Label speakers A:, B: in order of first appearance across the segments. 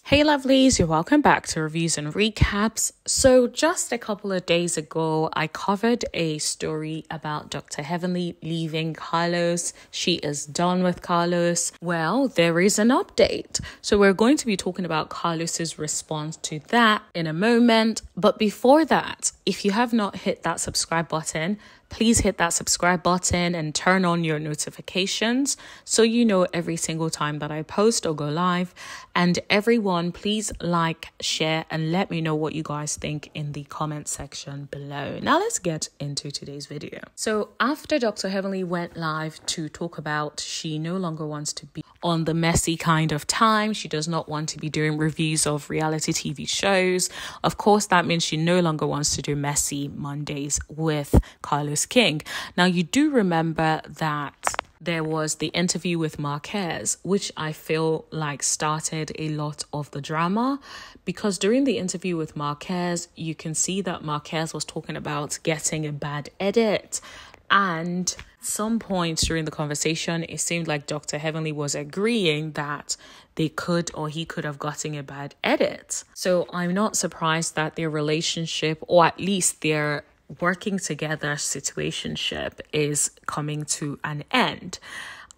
A: Hey lovelies, you're welcome back to Reviews and Recaps. So just a couple of days ago, I covered a story about Dr. Heavenly leaving Carlos. She is done with Carlos. Well, there is an update. So we're going to be talking about Carlos's response to that in a moment. But before that, if you have not hit that subscribe button, please hit that subscribe button and turn on your notifications so you know every single time that I post or go live. And everyone, please like, share, and let me know what you guys think in the comment section below. Now let's get into today's video. So after Dr. Heavenly went live to talk about she no longer wants to be on the messy kind of time, she does not want to be doing reviews of reality TV shows. Of course, that means she no longer wants to do messy Mondays with Carlos King. Now, you do remember that there was the interview with Marquez, which I feel like started a lot of the drama, because during the interview with Marquez, you can see that Marquez was talking about getting a bad edit. And at some point during the conversation, it seemed like Dr. Heavenly was agreeing that they could or he could have gotten a bad edit. So I'm not surprised that their relationship, or at least their working together situationship, is coming to an end.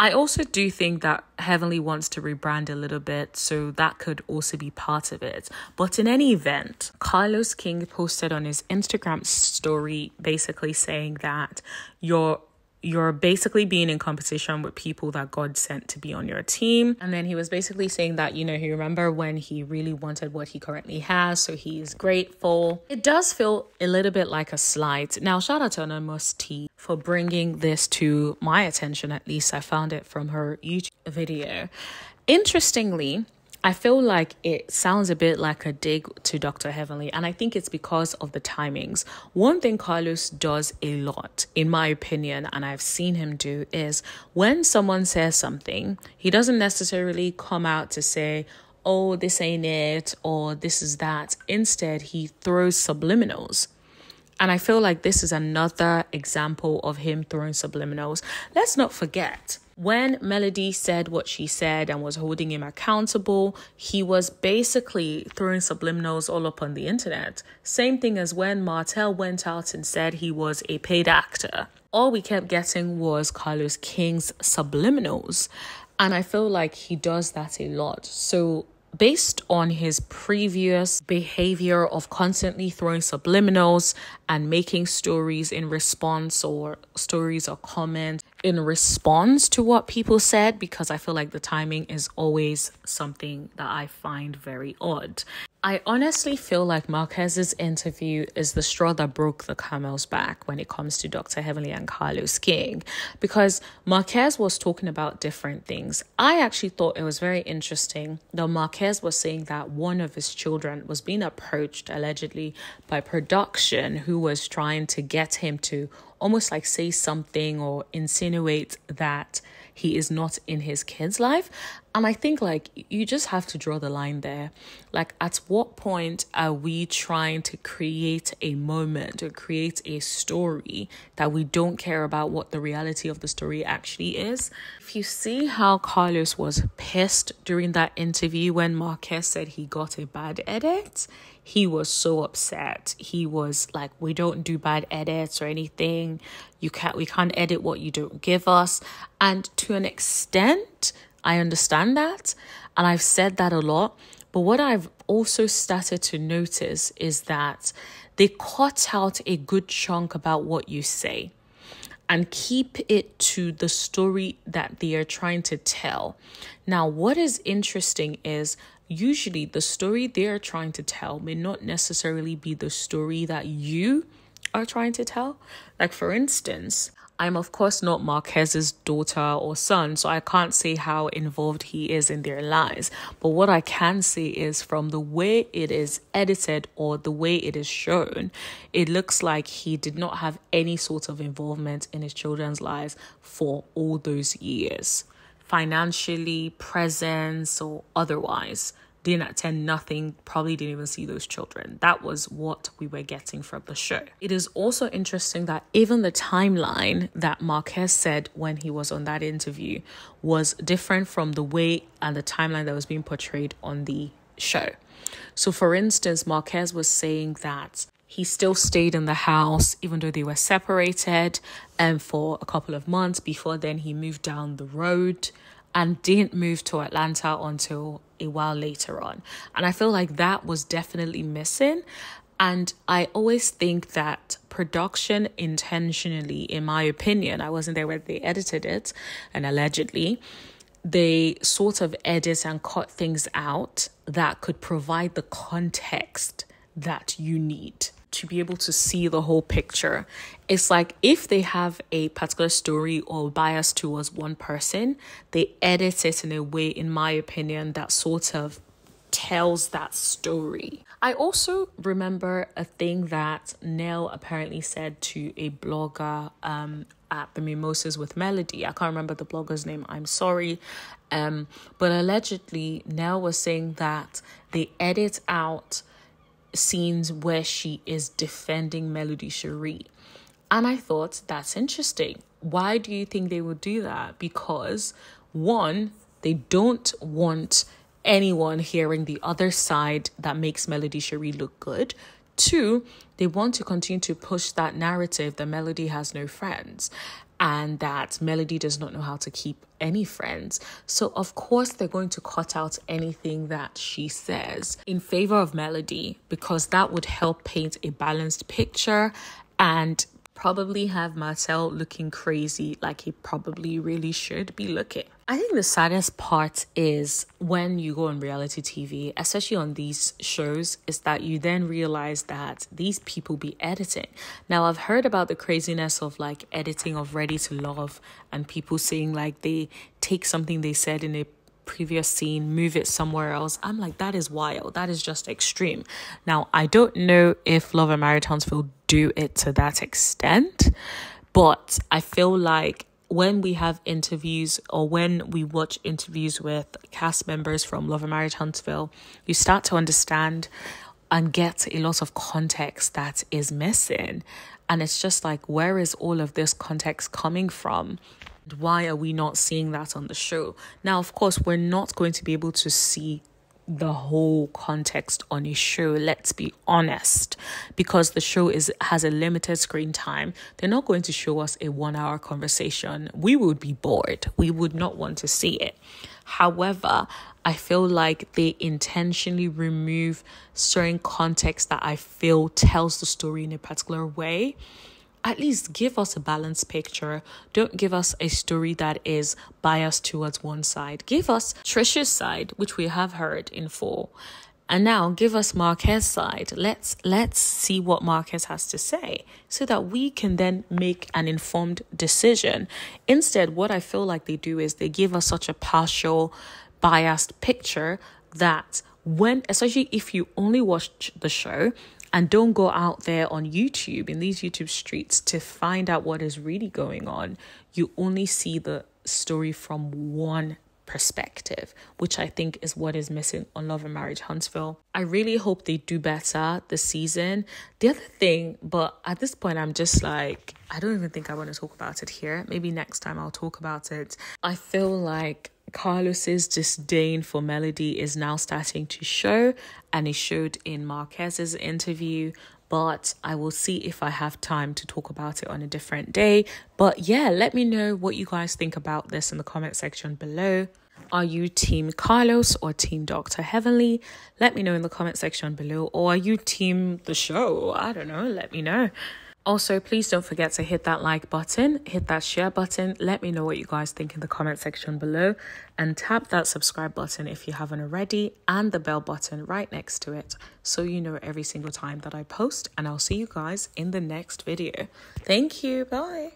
A: I also do think that Heavenly wants to rebrand a little bit, so that could also be part of it. But in any event, Carlos King posted on his Instagram story basically saying that you're basically being in competition with people that God sent to be on your team. And then he was basically saying that, he remember when he really wanted what he currently has, so he is grateful. It does feel a little bit like a slight. Now, shout out to Anonymous T for bringing this to my attention. At least I found it from her YouTube video. Interestingly, I feel like it sounds a bit like a dig to Dr. Heavenly, and I think it's because of the timings. One thing Carlos does a lot, in my opinion, and I've seen him do, is when someone says something, he doesn't necessarily come out to say, oh, this ain't it, or this is that. Instead, he throws subliminals. And I feel like this is another example of him throwing subliminals. Let's not forget, when Melody said what she said and was holding him accountable, he was basically throwing subliminals all up on the internet. Same thing as when Martel went out and said he was a paid actor. All we kept getting was Carlos King's subliminals. And I feel like he does that a lot. So based on his previous behavior of constantly throwing subliminals and making stories in response, or stories or comments in response to what people said, because I feel like the timing is always something that I find very odd. I honestly feel like Marquez's interview is the straw that broke the camel's back when it comes to Dr. Heavenly and Carlos King, because Marquez was talking about different things. I actually thought it was very interesting that Marquez was saying that one of his children was being approached allegedly by production, who was trying to get him to almost like say something or insinuate that he is not in his kid's life. And I think like you just have to draw the line there. Like, at what point are we trying to create a moment or create a story that we don't care about what the reality of the story actually is? If you see how Carlos was pissed during that interview when Marquez said he got a bad edit, he was so upset. He was like, we don't do bad edits or anything. We can't edit what you don't give us. And to an extent, I understand that. And I've said that a lot. But what I've also started to notice is that they cut out a good chunk about what you say and keep it to the story that they are trying to tell. Now, what is interesting is usually the story they are trying to tell may not necessarily be the story that you are trying to tell. Like, for instance, I'm of course not Marquez's daughter or son, so I can't say how involved he is in their lives. But what I can say is, from the way it is edited or the way it is shown, it looks like he did not have any sort of involvement in his children's lives for all those years. Financially, presence, or otherwise. Didn't attend, nothing, probably didn't even see those children. That was what we were getting from the show. It is also interesting that even the timeline that Marquez said when he was on that interview was different from the way and the timeline that was being portrayed on the show. So for instance, Marquez was saying that he still stayed in the house even though they were separated and for a couple of months. Before then, he moved down the road and didn't move to Atlanta until a while later on. And I feel like that was definitely missing. And I always think that production intentionally, in my opinion, I wasn't there when they edited it, and allegedly, they sort of edit and cut things out that could provide the context that you need to be able to see the whole picture. It's like if they have a particular story or bias towards one person, they edit it in a way, in my opinion, that sort of tells that story. I also remember a thing that Nell apparently said to a blogger at the Mimosas with Melody. I can't remember the blogger's name, I'm sorry. But allegedly, Nell was saying that they edit out scenes where she is defending melodyshari. And I thought, that's interesting. Why do you think they would do that? Because one, they don't want anyone hearing the other side that makes melodyshari look good. Two, they want to continue to push that narrative that Melody has no friends and that Melody does not know how to keep any friends. So of course they're going to cut out anything that she says in favor of Melody, because that would help paint a balanced picture and probably have Marcel looking crazy like he probably really should be looking. I think the saddest part is when you go on reality TV, especially on these shows, is that you then realize that these people be editing. Now, I've heard about the craziness of like editing of Ready to Love and people saying like they take something they said in a previous scene, move it somewhere else. I'm like, that is wild. That is just extreme. Now, I don't know if Love and Marriage Huntsville do it to that extent, but I feel like when we have interviews or when we watch interviews with cast members from Love and Marriage Huntsville, you start to understand and get a lot of context that is missing. And it's just like, where is all of this context coming from? Why are we not seeing that on the show? Now, of course, we're not going to be able to see the whole context on a show, let's be honest, because the show has a limited screen time. They're not going to show us a 1 hour conversation. We would be bored. We would not want to see it. However, I feel like they intentionally remove certain context that I feel tells the story in a particular way. At least give us a balanced picture. Don't give us a story that is biased towards one side. Give us Trisha's side, which we have heard in full. And now give us Marquez's side. Let's see what Marquez has to say so that we can then make an informed decision. Instead, what I feel like they do is they give us such a partial, biased picture that especially if you only watch the show, and don't go out there on YouTube, in these YouTube streets, to find out what is really going on. You only see the story from one perspective, which I think is what is missing on Love and Marriage Huntsville. I really hope they do better this season. The other thing, but at this point, I'm just like, I don't even think I want to talk about it here. Maybe next time I'll talk about it. I feel like Carlos's disdain for Melody is now starting to show, and it showed in Marquez's interview, but I will see if I have time to talk about it on a different day. But yeah, let me know what you guys think about this in the comment section below. Are you team Carlos or team Dr. Heavenly? Let me know in the comment section below. Or are you team the show? I don't know, let me know. Also, please don't forget to hit that like button, hit that share button. Let me know what you guys think in the comment section below, and tap that subscribe button if you haven't already, and the bell button right next to it so you know every single time that I post. And I'll see you guys in the next video. Thank you. Bye.